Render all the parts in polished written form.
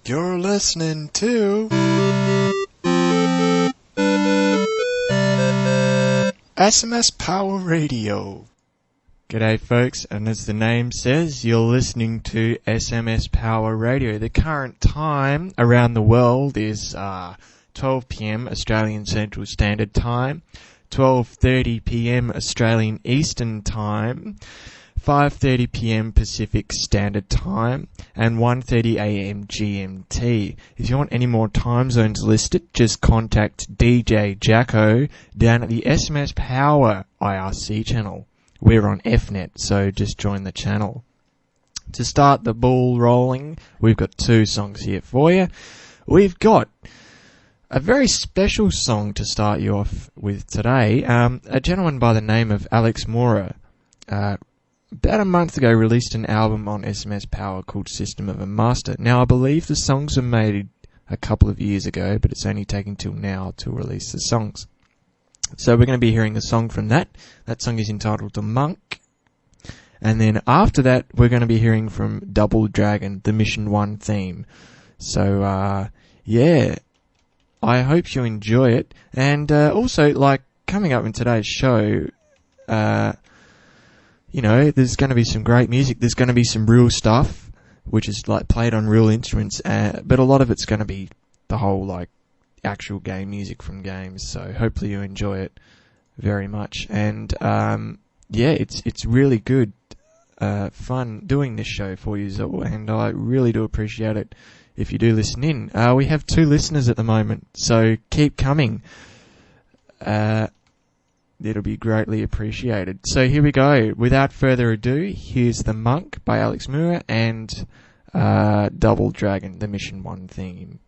You're listening to SMS Power Radio. G'day folks, and as the name says, you're listening to SMS Power Radio. The current time around the world is 12 p.m. Australian Central Standard Time, 12:30 p.m. Australian Eastern Time, 5:30 p.m. Pacific Standard Time, and 1:30 a.m. GMT. If you want any more time zones listed, just contact DJ Jacko down at the SMS Power IRC channel. We're on FNet, so just join the channel. To start the ball rolling, we've got two songs here for you. We've got a very special song to start you off with today. A gentleman by the name of Alex Mora, about a month ago, released an album on SMS Power called System of a Master. Now, I believe the songs were made a couple of years ago, but it's only taken till now to release the songs. So we're going to be hearing a song from that. That song is entitled The Monk. And then after that, we're going to be hearing from Double Dragon, the Mission 1 theme. So, yeah, I hope you enjoy it. And also, like, coming up in today's show, you know, there's going to be some great music. There's going to be some real stuff, which is like played on real instruments, but a lot of it's going to be the whole like actual game music from games. So hopefully you enjoy it very much. And yeah, it's really good, fun doing this show for you, and I really do appreciate it if you do listen in. We have 2 listeners at the moment, so keep coming. It'll be greatly appreciated. So here we go. Without further ado, here's The Monk by Alex Mura and Double Dragon, the Mission 1 theme.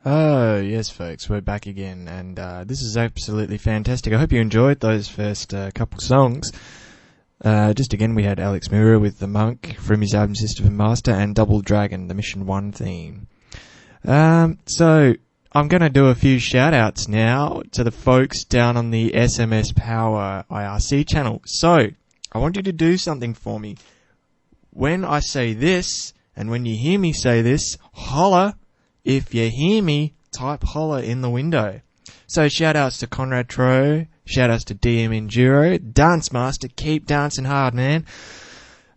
Oh, yes, folks, we're back again, and this is absolutely fantastic. I hope you enjoyed those first couple songs. Just again, we had Alex Mura with The Monk from his album System and Master, and Double Dragon, the Mission 1 theme. So, I'm going to do a few shout-outs now to the folks down on the SMS Power IRC channel. So, I want you to do something for me. When I say this, and when you hear me say this, holler. If you hear me, type holler in the window. So shout-outs to Conrad Tro, shout-outs to DM Enduro, Dance Master, keep dancing hard, man.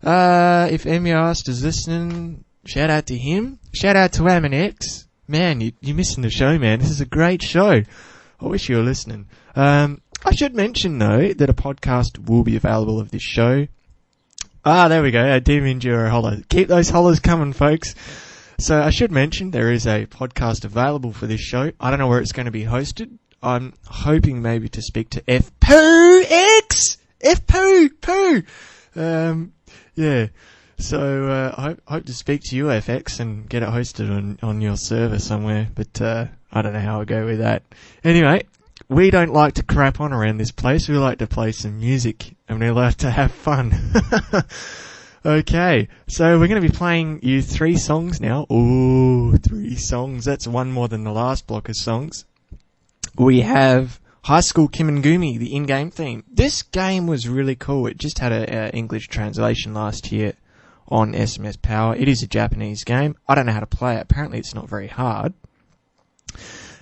If Emiast is listening, shout-out to him. Shout-out to Aminex. Man, you're missing the show, man. This is a great show. I wish you were listening. I should mention, though, that a podcast will be available of this show. There we go, DM Enduro holler. Keep those hollers coming, folks. So I should mention there is a podcast available for this show. I don't know where it's going to be hosted. I'm hoping maybe to speak to FPOX! FPO! Yeah. So I hope to speak to you, FX, and get it hosted on your server somewhere. But I don't know how I'll go with that. Anyway, we don't like to crap on around this place. We like to play some music, and we like to have fun. Okay, so we're going to be playing you 3 songs now. Ooh, 3 songs. That's one more than the last block of songs. We have High School Kimengumi, the in-game theme. This game was really cool. It just had a English translation last year on SMS Power. It is a Japanese game. I don't know how to play it. Apparently it's not very hard.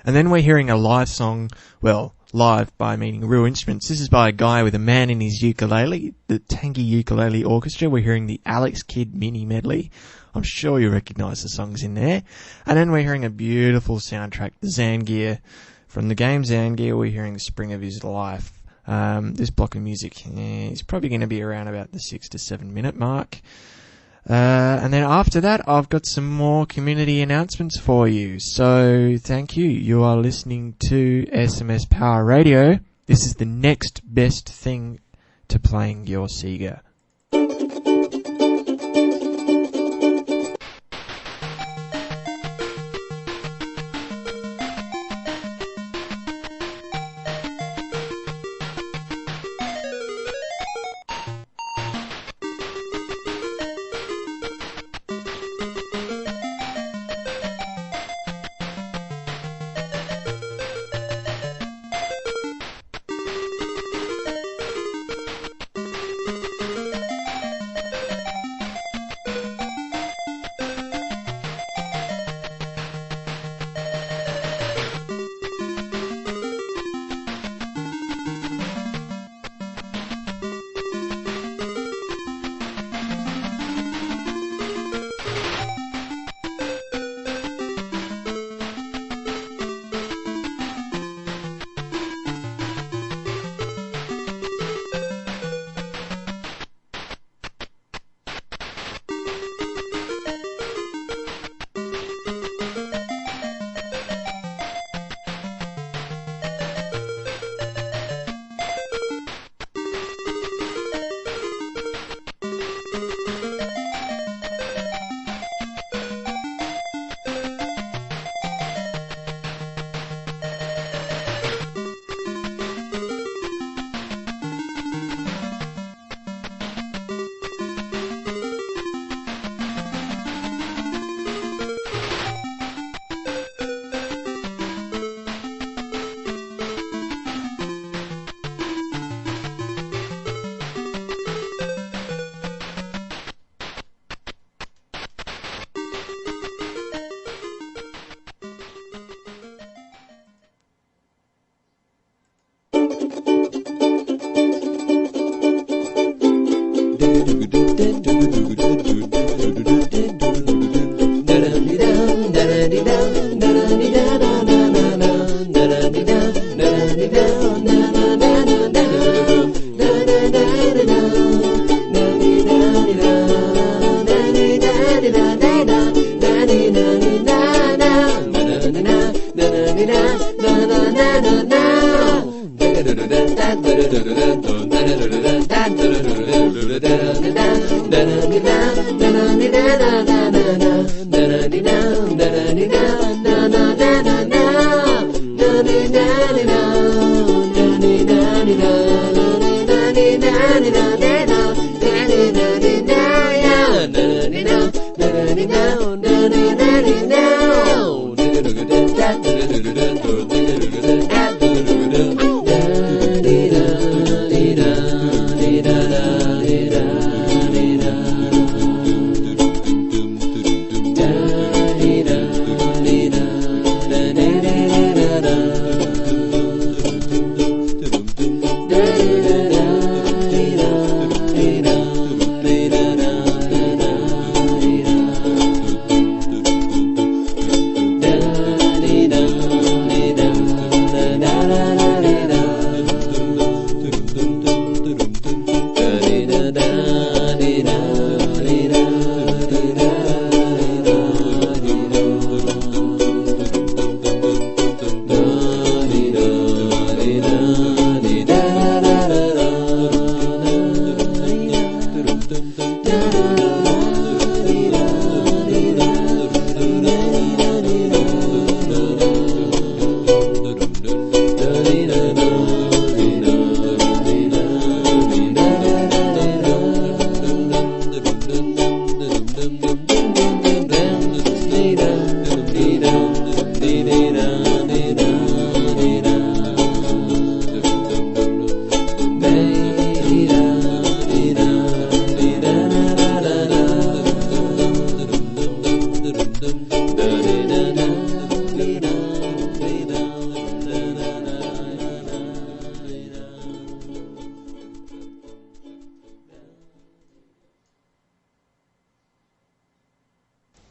And then we're hearing a live song, well, live by meaning real instruments. This is by a guy with a man in his ukulele, the Tanguy Ukulele Orchestra. We're hearing the Alex Kidd mini medley. I'm sure you recognise the songs in there. And then we're hearing a beautiful soundtrack, the Zangier. From the game Zangier, we're hearing the Spring of His Life. This block of music is probably going to be around about the 6 to 7 minute mark. And then after that, I've got some more community announcements for you. So, thank you. You are listening to SMS Power Radio. This is the next best thing to playing your Sega.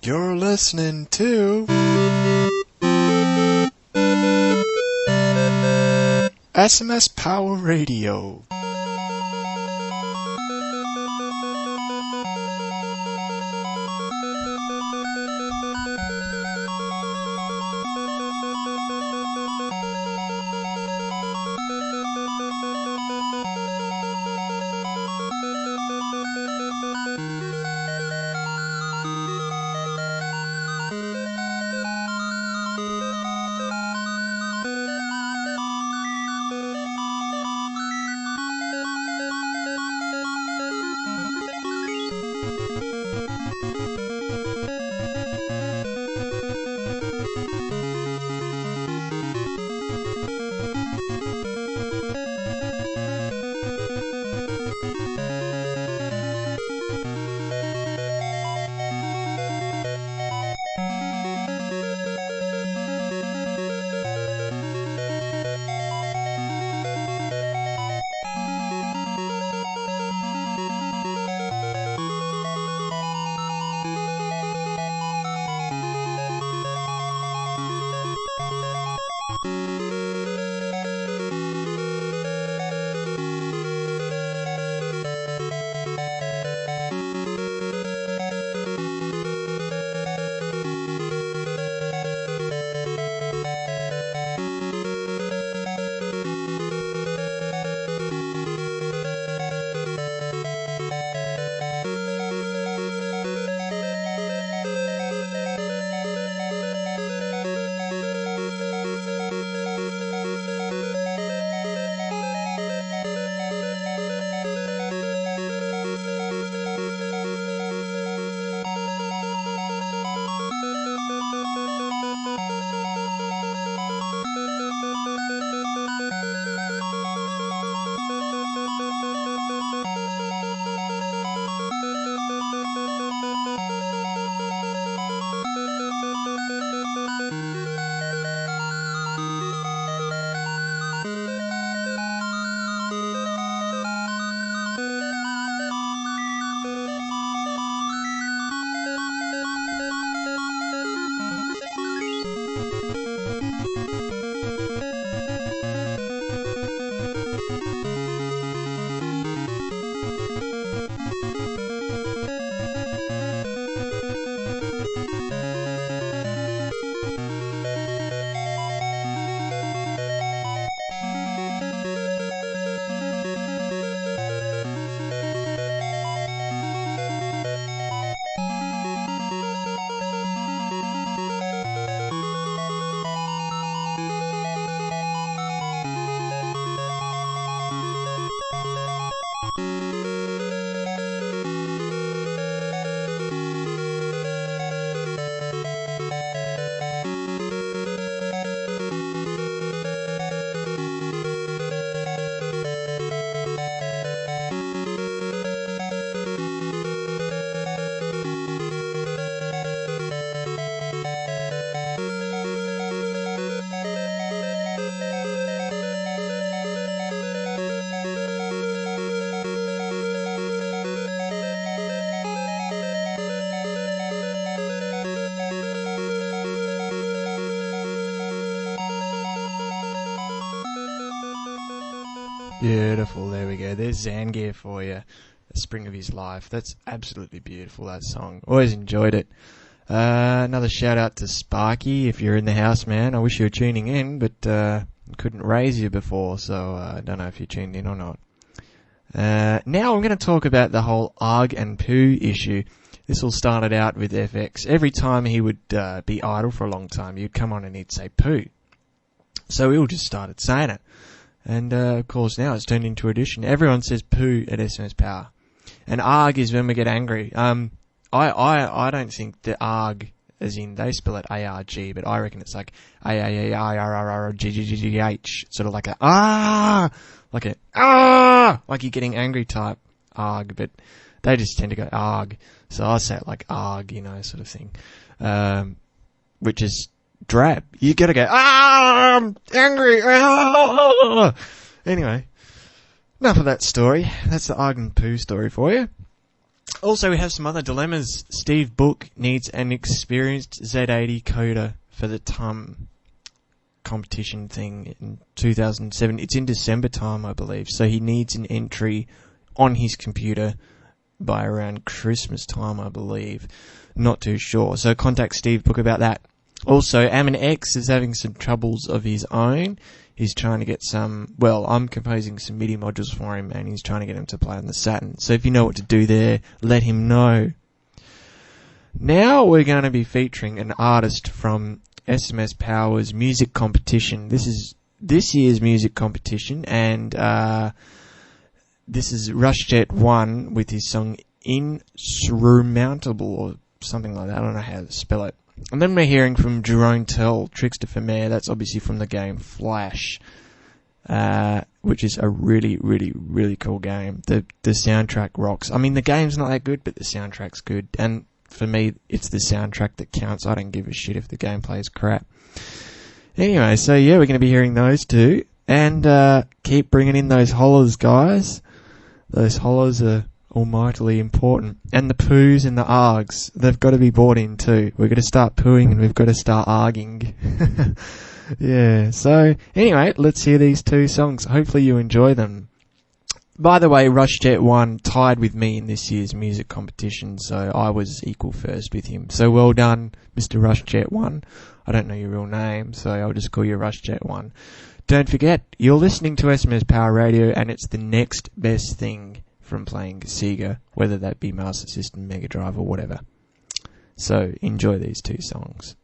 You're listening to SMS Power Radio. Beautiful, there we go. There's Zangier for you. The Spring of His Life. That's absolutely beautiful, that song. Always enjoyed it. Another shout out to Sparky, if you're in the house, man. I wish you were tuning in, but couldn't raise you before, so I don't know if you tuned in or not. Now I'm going to talk about the whole arg and poo issue. This all started out with FX. Every time he would be idle for a long time, he'd come on and he'd say poo. So we all just started saying it. And of course now it's turned into a tradition. Everyone says poo at SMS Power. And arg is when we get angry. I don't think the arg, as in they spell it A-R-G, but I reckon it's like A-A-A-R-R-R-G-G-G-H. Sort of like a like you're getting angry type arg, but they just tend to go arg. So I say it like arg, sort of thing. Which is drab. You gotta go, I'm angry. Anyway, enough of that story. That's the arg and poo story for you. Also, we have some other dilemmas. Steve Book needs an experienced Z80 coder for the TUM competition thing in 2007. It's in December time, I believe. So he needs an entry on his computer by around Christmas time, I believe. Not too sure. So contact Steve Book about that. Also, Ammon X is having some troubles of his own. He's trying to get I'm composing some MIDI modules for him, and he's trying to get him to play on the Saturn. So if you know what to do there, let him know. Now we're going to be featuring an artist from SMS Power's music competition. This is this year's music competition, and this is Rushjet 1 with his song Insurmountable, or something like that. I don't know how to spell it. And then we're hearing from Jerome Tell, Trickster for Mayor. That's obviously from the game Flash, which is a really, really, really cool game. The soundtrack rocks. I mean, the game's not that good, but the soundtrack's good. And for me, it's the soundtrack that counts. I don't give a shit if the gameplay is crap. Anyway, so yeah, we're going to be hearing those two. And keep bringing in those hollers, guys. Those hollers are almightily important. And the poos and the args, they've got to be brought in too. We've got to start pooing and we've got to start arguing. Yeah, so anyway, let's hear these two songs. Hopefully you enjoy them. By the way, Rushjet 1 tied with me in this year's music competition, so I was equal first with him. So well done, Mr. Rushjet 1. I don't know your real name, so I'll just call you Rushjet 1. Don't forget, you're listening to SMS Power Radio, and it's the next best thing from playing Sega, whether that be Master System, Mega Drive, or whatever. So enjoy these two songs.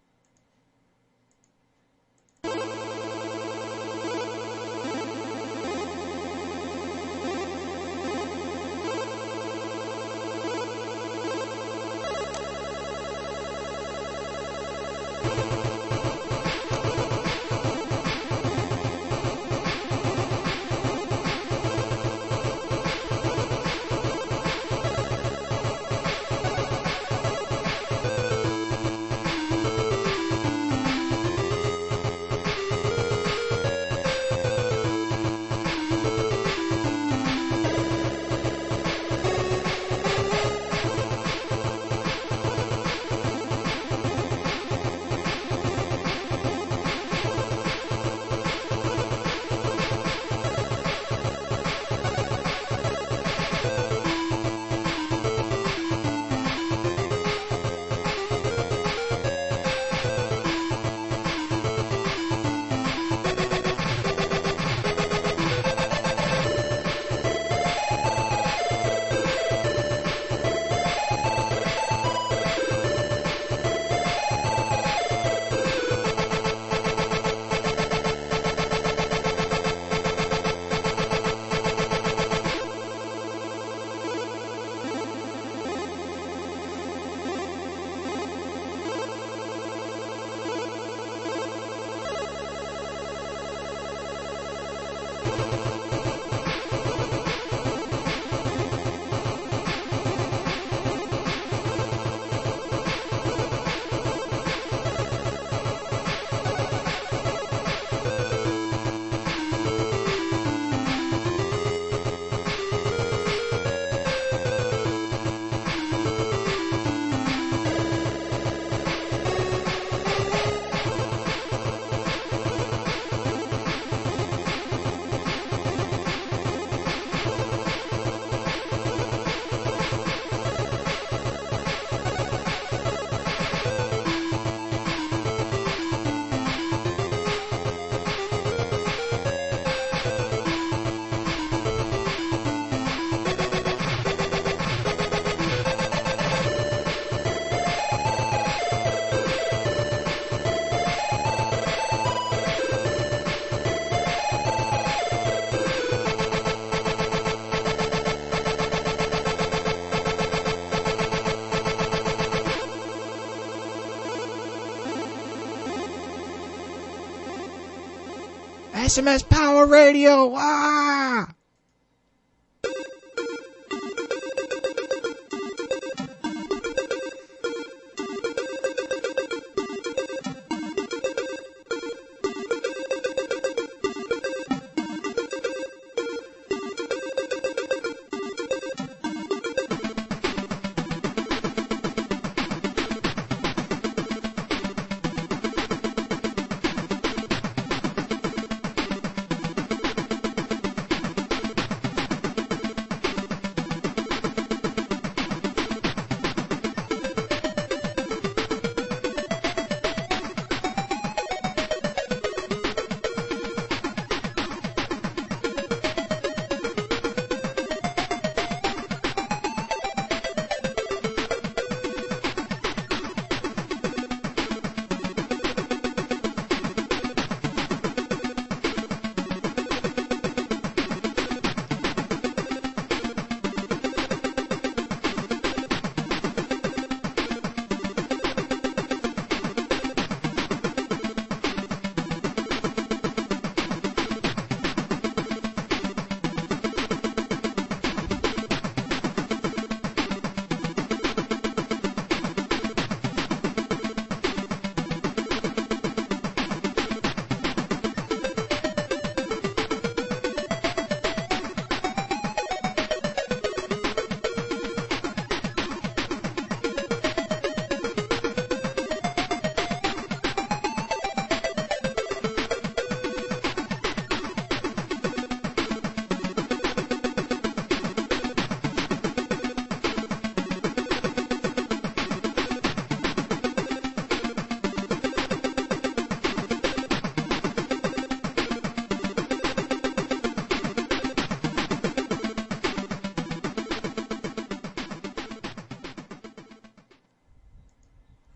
SMS Power Radio. Ah!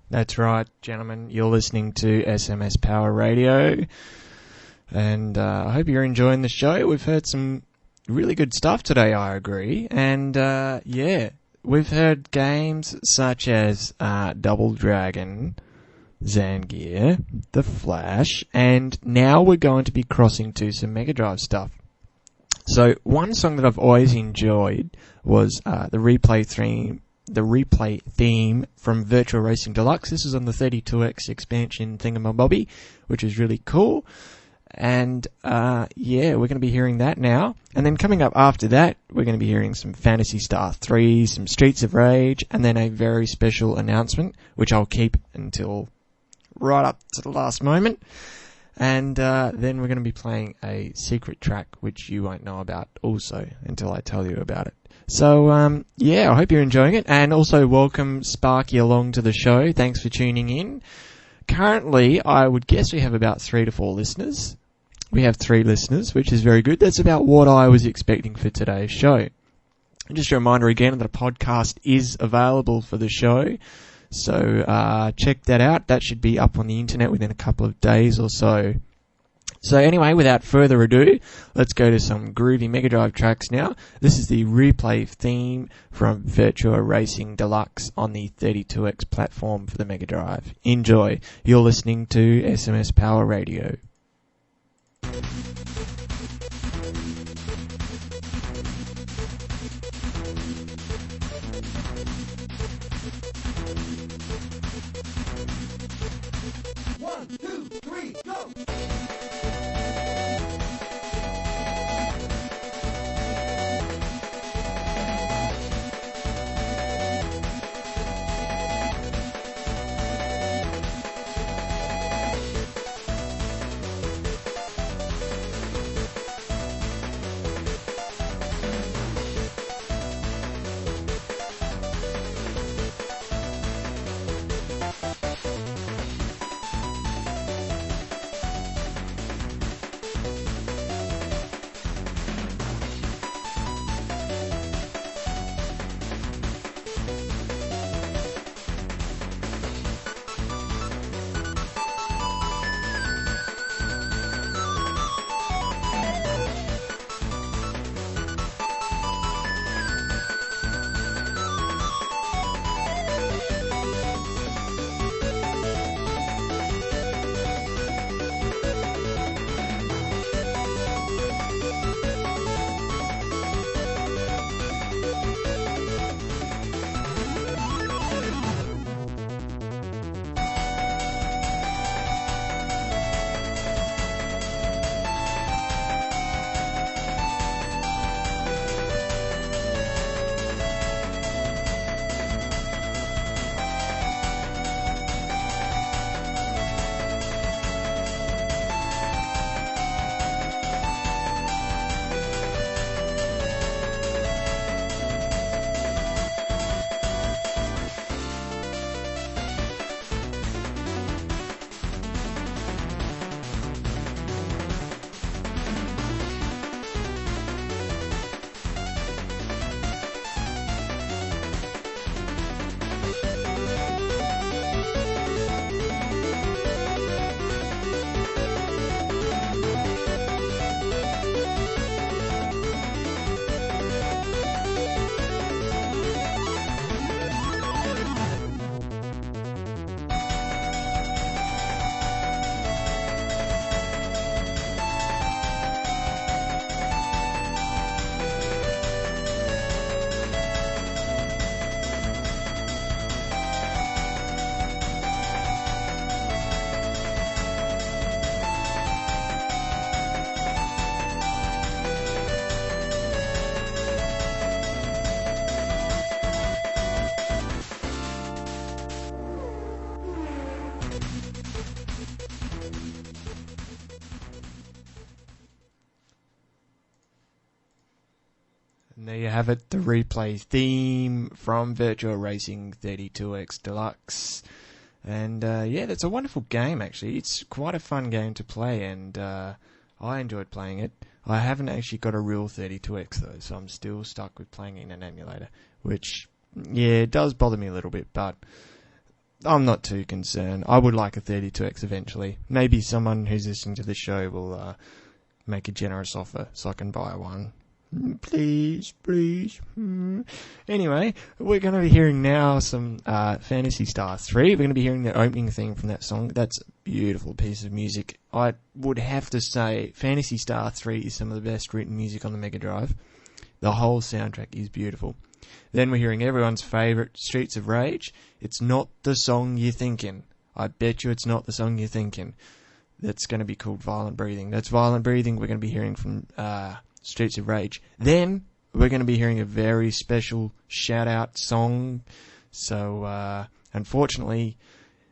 That's right, gentlemen. You're listening to SMS Power Radio. And I hope you're enjoying the show. We've heard some really good stuff today, I agree. And yeah, we've heard games such as Double Dragon, Zangier, The Flash, and now we're going to be crossing to some Mega Drive stuff. So one song that I've always enjoyed was the replay theme from Virtua Racing Deluxe. This is on the 32X expansion thingamabobby, which is really cool. And yeah, we're going to be hearing that now. And then coming up after that, we're going to be hearing some Phantasy Star 3, some Streets of Rage, and then a very special announcement, which I'll keep until right up to the last moment. And then we're going to be playing a secret track, which you won't know about also until I tell you about it. So, yeah, I hope you're enjoying it. And also welcome Sparky along to the show. Thanks for tuning in. Currently, I would guess we have about 3 to 4 listeners. We have 3 listeners, which is very good. That's about what I was expecting for today's show. And just a reminder again that a podcast is available for the show. So check that out. That should be up on the internet within a couple of days or so. So anyway, without further ado, let's go to some groovy Mega Drive tracks now. This is the replay theme from Virtua Racing Deluxe on the 32X platform for the Mega Drive. Enjoy. You're listening to SMS Power Radio. One, two, three, go! And there you have it, the replay theme from Virtua Racing 32X Deluxe. And yeah, that's a wonderful game actually. It's quite a fun game to play, and I enjoyed playing it. I haven't actually got a real 32X though, so I'm still stuck with playing in an emulator, which, yeah, it does bother me a little bit, but I'm not too concerned. I would like a 32X eventually. Maybe someone who's listening to the show will make a generous offer so I can buy one. Please. Anyway, we're going to be hearing now some Phantasy Star 3. We're going to be hearing the opening theme from that song. That's a beautiful piece of music. I would have to say Phantasy Star 3 is some of the best written music on the Mega Drive. The whole soundtrack is beautiful. Then we're hearing everyone's favourite, Streets of Rage. It's not the song you're thinking. I bet you it's not the song you're thinking. That's going to be called Violent Breathing. That's Violent Breathing we're going to be hearing from Streets of Rage. Then we're going to be hearing a very special shout-out song. So, unfortunately,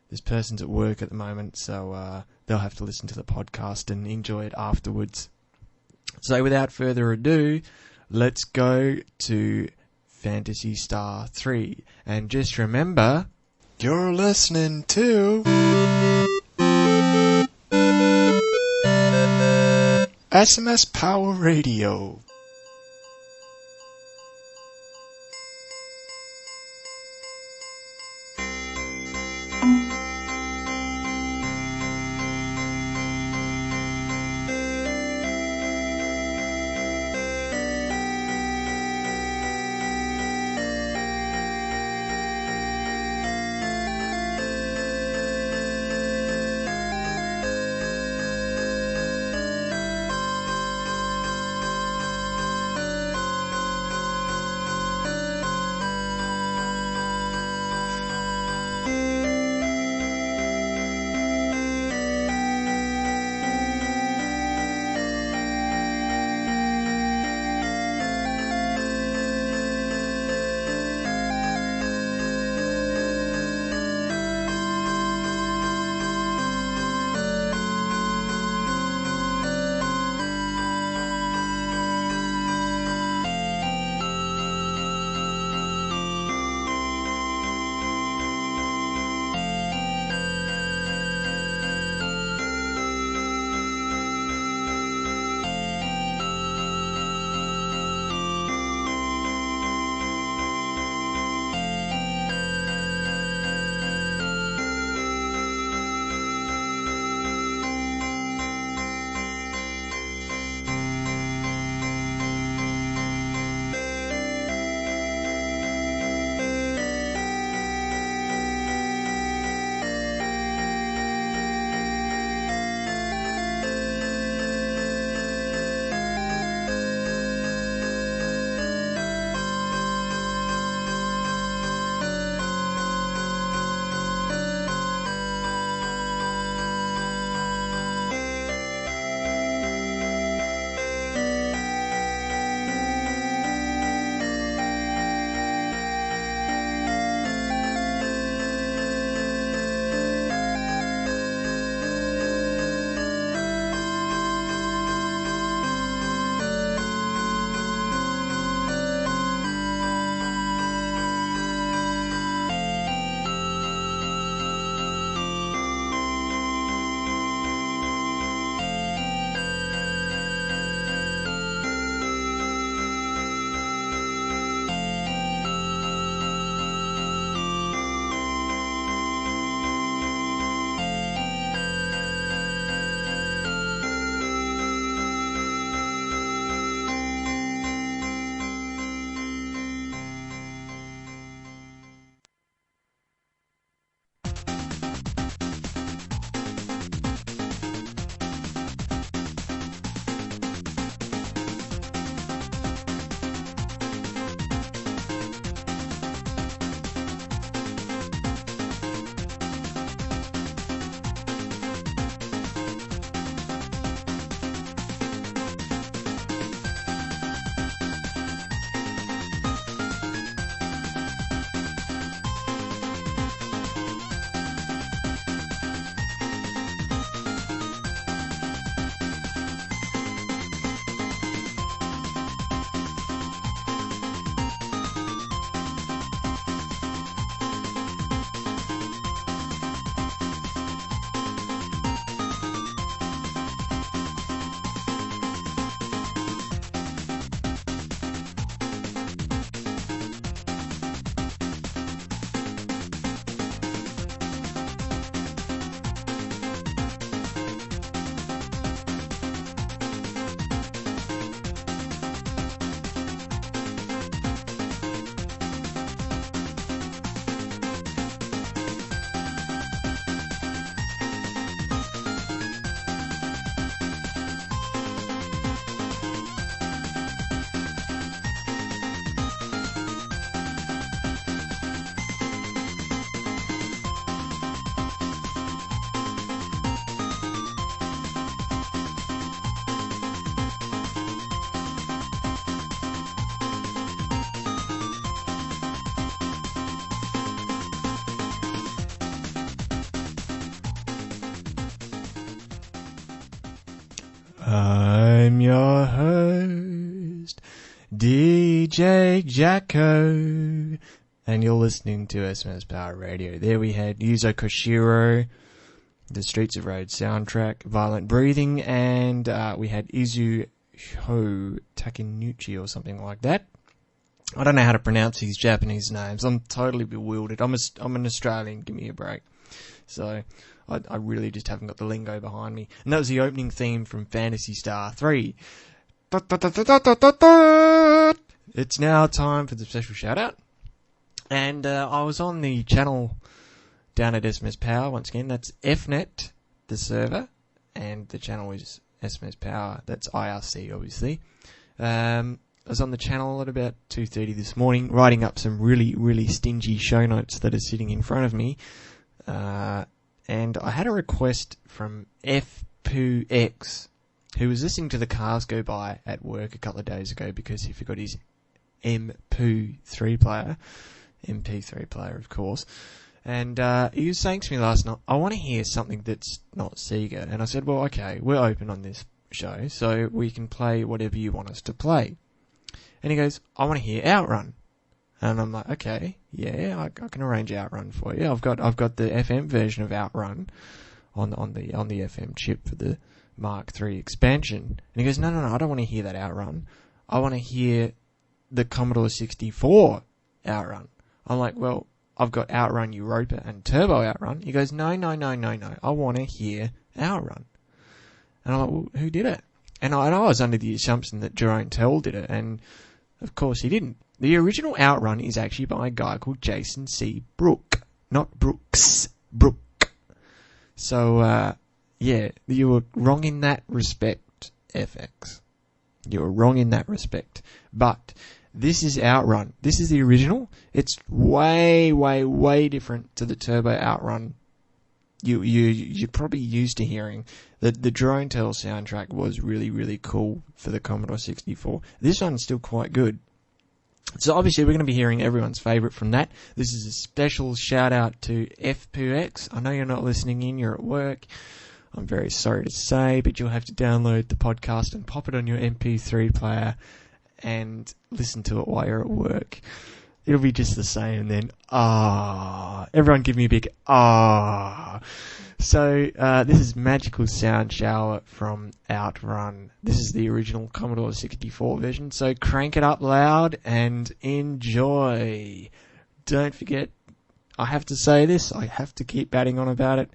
this person's at work at the moment, so they'll have to listen to the podcast and enjoy it afterwards. So, without further ado, let's go to Phantasy Star 3. And just remember, you're listening to SMS Power Radio. I'm your host, DJ Jacko, and you're listening to SMS Power Radio. There we had Yuzo Koshiro, the Streets of Rage soundtrack, Violent Breathing, and we had Izuho Takenuchi or something like that. I don't know how to pronounce these Japanese names. I'm totally bewildered. I'm an Australian, give me a break. So I really just haven't got the lingo behind me. And that was the opening theme from Phantasy Star 3. It's now time for the special shout out. And I was on the channel down at SMS Power once again. That's FNet, the server, and the channel is SMS Power. That's IRC, obviously. I was on the channel at about 2:30 this morning, writing up some really, really stingy show notes that are sitting in front of me. And I had a request from FPooX, who was listening to the cars go by at work a couple of days ago because he forgot his MP3 player, of course. And he was saying to me last night, I want to hear something that's not Sega. And I said, well, okay, we're open on this show, so we can play whatever you want us to play. And he goes, I want to hear Outrun. And I'm like, okay, yeah, I can arrange Outrun for you. I've got the FM version of Outrun on the FM chip for the Mark III expansion. And he goes, no, I don't want to hear that Outrun. I want to hear the Commodore 64 Outrun. I'm like, well, I've got Outrun Europa and Turbo Outrun. He goes, no. I want to hear Outrun. And I'm like, well, who did it? And I was under the assumption that Jerome Tell did it, and of course he didn't. The original Outrun is actually by a guy called Jason C. Brook. Not Brooks. Brook. So, yeah, you were wrong in that respect, FX. You were wrong in that respect. But this is Outrun. This is the original. It's way, way, way different to the Turbo Outrun you're probably used to hearing. The Drone Tell soundtrack was really, really cool for the Commodore 64. This one's still quite good. So obviously we're going to be hearing everyone's favourite from that. This is a special shout out to FPooX. I know you're not listening in, you're at work. I'm very sorry to say, but you'll have to download the podcast and pop it on your MP3 player and listen to it while you're at work. It'll be just the same, and then, everyone give me a big, So, this is Magical Sound Shower from Outrun. This is the original Commodore 64 version, so crank it up loud and enjoy. Don't forget, I have to say this, I have to keep batting on about it.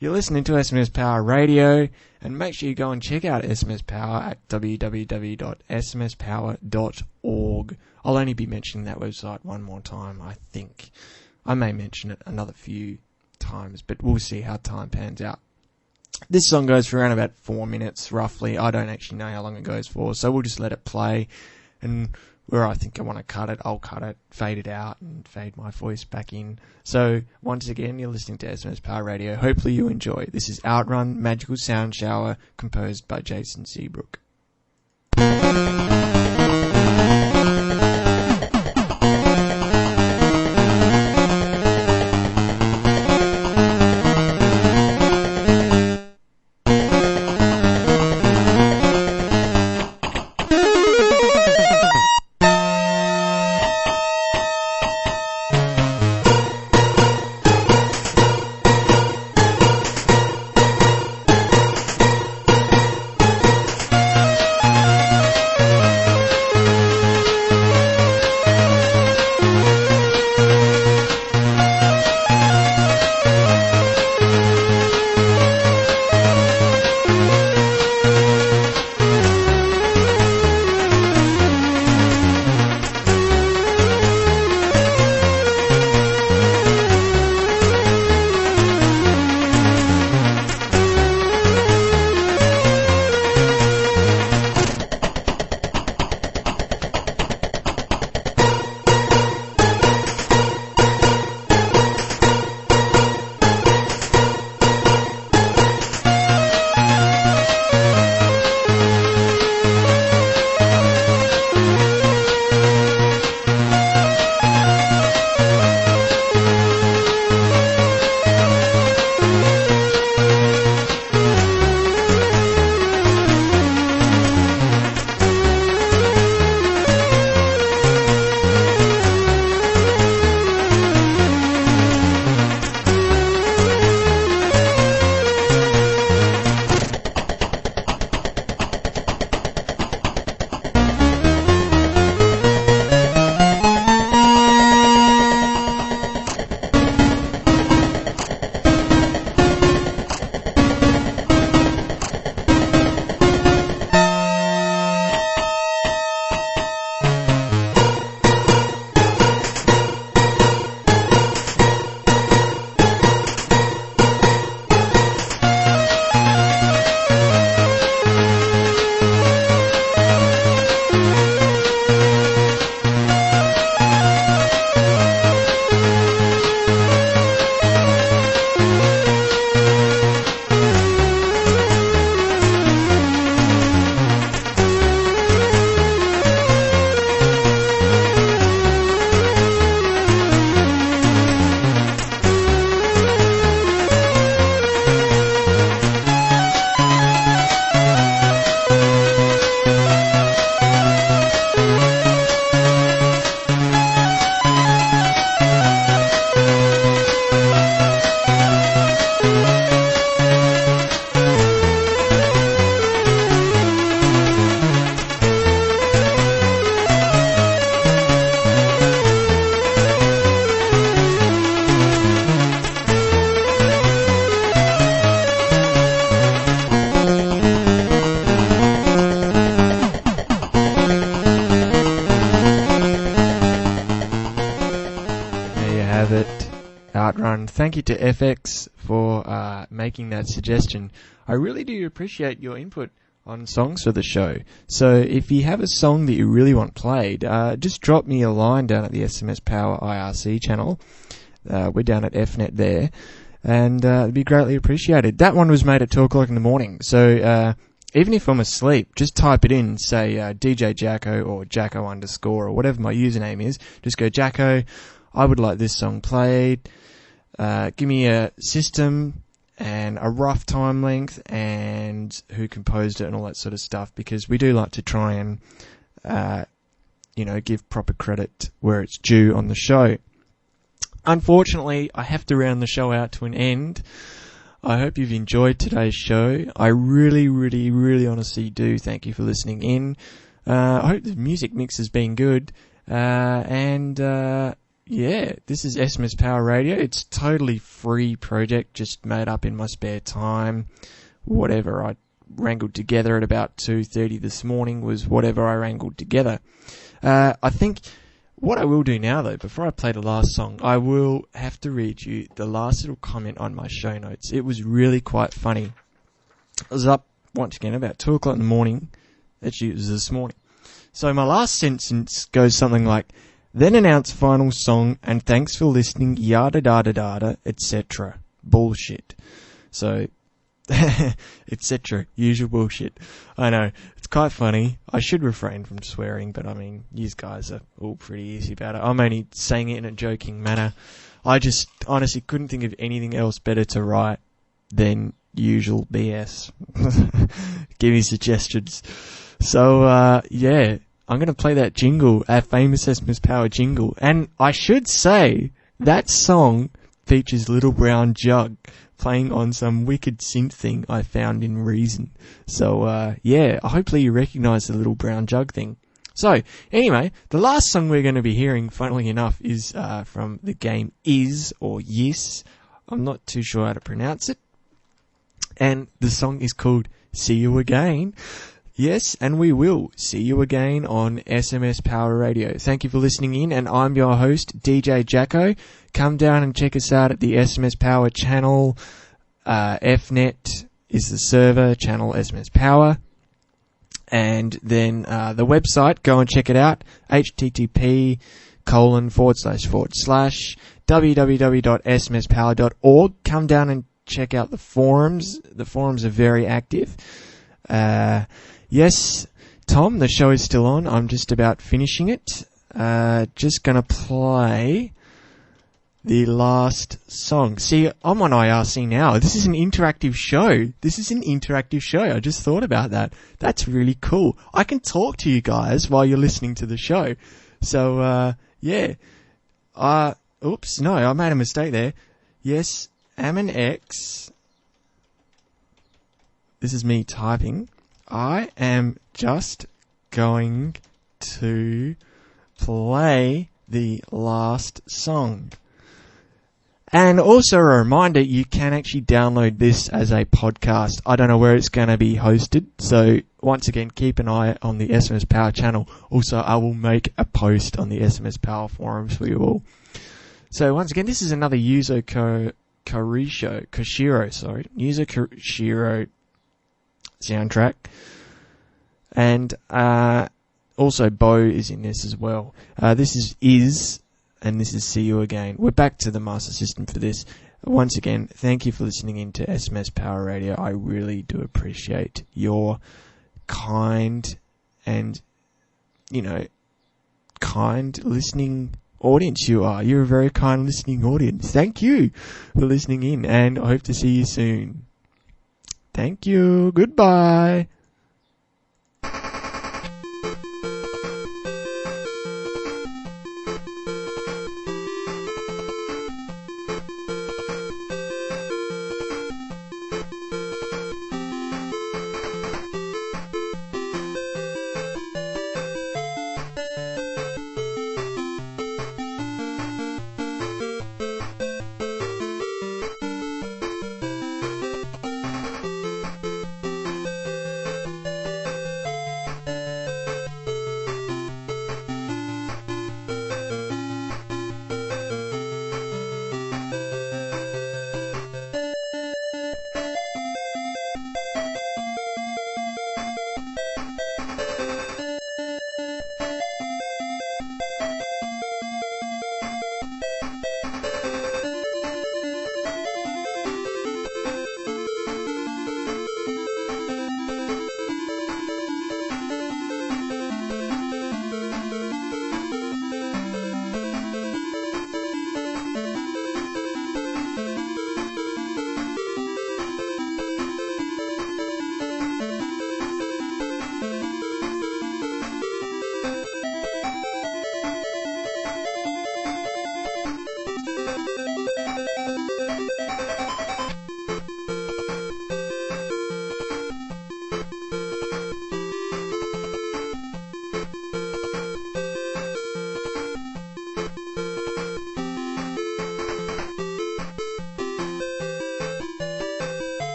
You're listening to SMS Power Radio, and make sure you go and check out SMS Power at www.smspower.org. I'll only be mentioning that website one more time, I think. I may mention it another few times, but we'll see how time pans out. This song goes for around about 4 minutes, roughly. I don't actually know how long it goes for, so we'll just let it play. And where I think I want to cut it, I'll cut it, fade it out, and fade my voice back in. So, once again, you're listening to SMS Power Radio. Hopefully you enjoy. This is Outrun Magical Sound Shower, composed by Jason Seabrook. thank you to FX for making that suggestion. I really do appreciate your input on songs for the show. So if you have a song that you really want played, just drop me a line down at the SMS Power IRC channel. We're down at FNet there, and it'd be greatly appreciated. That one was made at 2 o'clock in the morning, so even if I'm asleep, just type it in, say DJ Jacko or Jacko _ or whatever my username is. Just go, Jacko, I would like this song played. Give me a system and a rough time length and who composed it and all that sort of stuff, because we do like to try and, give proper credit where it's due on the show. Unfortunately, I have to round the show out to an end. I hope you've enjoyed today's show. I really, really, really honestly do. Thank you for listening in. I hope the music mix has been good. Yeah, this is SMS Power Radio. It's totally free project, just made up in my spare time. Whatever I wrangled together at about 2:30 this morning was whatever I wrangled together. I think what I will do now, though, before I play the last song, I will have to read you the last little comment on my show notes. It was really quite funny. I was up, once again, about 2 o'clock in the morning. Actually, it was this morning. So my last sentence goes something like, then announce final song and thanks for listening, yada yada yada, etc. Bullshit. So, etc. Usual bullshit. I know, it's quite funny. I should refrain from swearing, but I mean, you guys are all pretty easy about it. I'm only saying it in a joking manner. I just honestly couldn't think of anything else better to write than usual BS. Give me suggestions. So, yeah. I'm going to play that jingle, our famous SMS Power jingle. And I should say, that song features Little Brown Jug playing on some wicked synth thing I found in Reason. So, yeah, hopefully you recognise the Little Brown Jug thing. So, anyway, the last song we're going to be hearing, funnily enough, is from the game Is, or Yes. I'm not too sure how to pronounce it. And the song is called See You Again. Yes, and we will see you again on SMS Power Radio. Thank you for listening in, and I'm your host, DJ Jacko. Come down and check us out at the SMS Power channel. FNet is the server, channel SMS Power. And then the website, go and check it out, http://www.smspower.org. Come down and check out the forums. The forums are very active. Yes, Tom, the show is still on. I'm just about finishing it. Just going to play the last song. See, I'm on IRC now. This is an interactive show. I just thought about that. That's really cool. I can talk to you guys while you're listening to the show. So, yeah. Oops, no, I made a mistake there. Yes, Ammon X. This is me typing. I am just going to play the last song. And also a reminder, you can actually download this as a podcast. I don't know where it's going to be hosted. So once again, keep an eye on the SMS Power channel. Also, I will make a post on the SMS Power forums for you all. So once again, this is another Yuzo Koshiro soundtrack. And also Bo is in this as well. This is, and this is See You Again. We're back to the Master System for this. Once again, thank you for listening in to SMS Power Radio. I really do appreciate your kind and, kind listening audience you are. You're a very kind listening audience. Thank you for listening in, and I hope to see you soon. Thank you. Goodbye.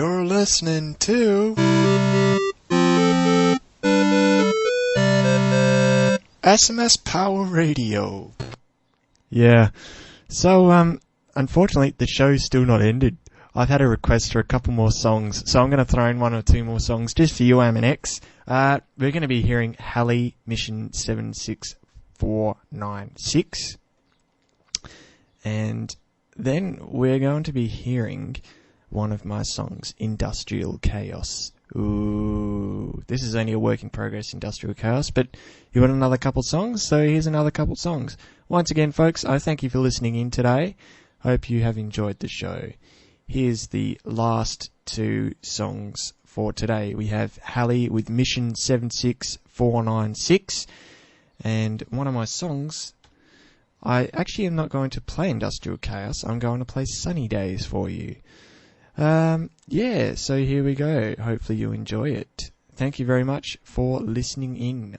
You're listening to SMS Power Radio. Yeah, so unfortunately the show's still not ended. I've had a request for a couple more songs, so I'm going to throw in one or two more songs just for you, Aminex. We're going to be hearing Hally, Mission 76496. And then we're going to be hearing one of my songs, Industrial Chaos. Ooh, this is only a work in progress, Industrial Chaos, but you want another couple songs, so here's another couple songs. Once again, folks, I thank you for listening in today. Hope you have enjoyed the show. Here's the last two songs for today. We have Hally with Mission 76496, and one of my songs, I actually am not going to play Industrial Chaos, I'm going to play Sunny Days for you. Yeah, so here we go. Hopefully you enjoy it. Thank you very much for listening in.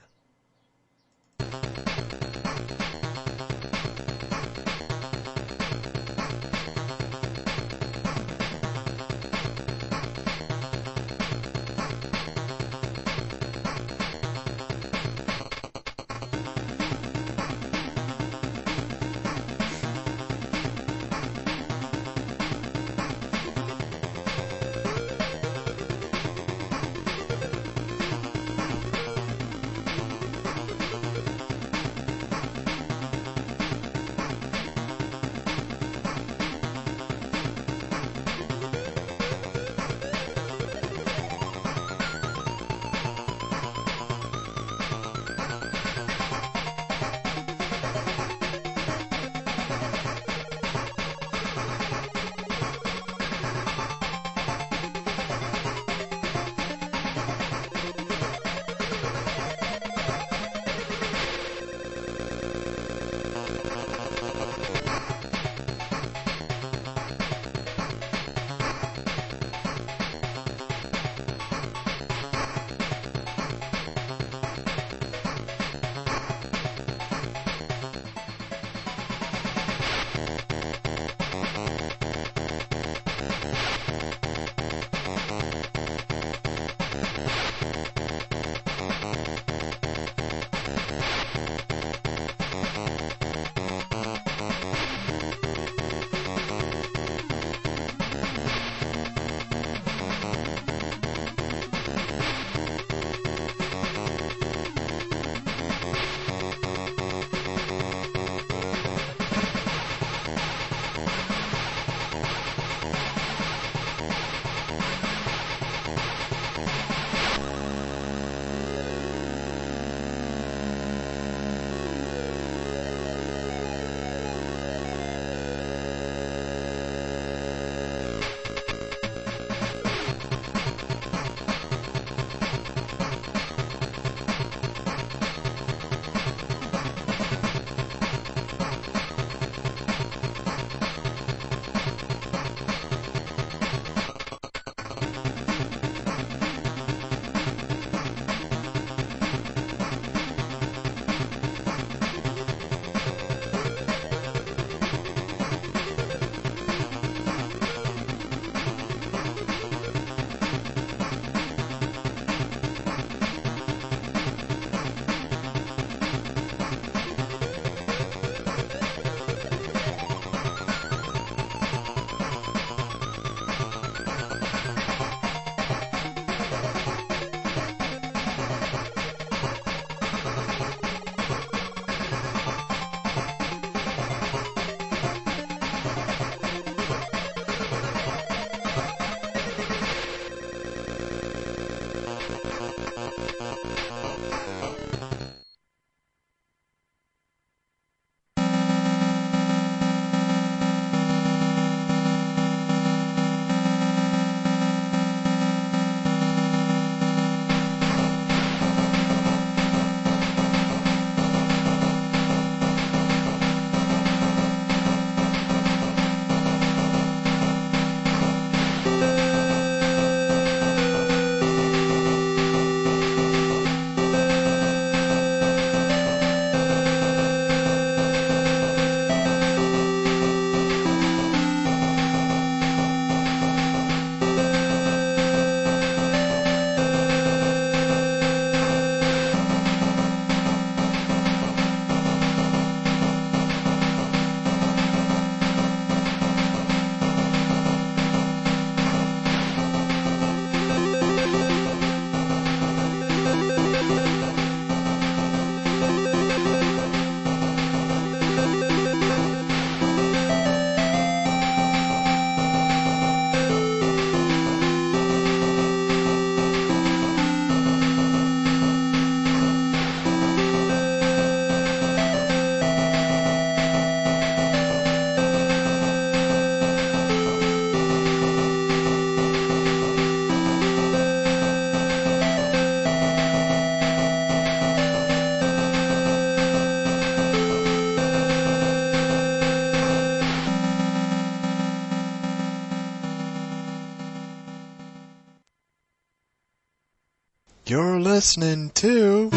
You're listening to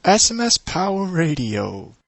SMS Power Radio.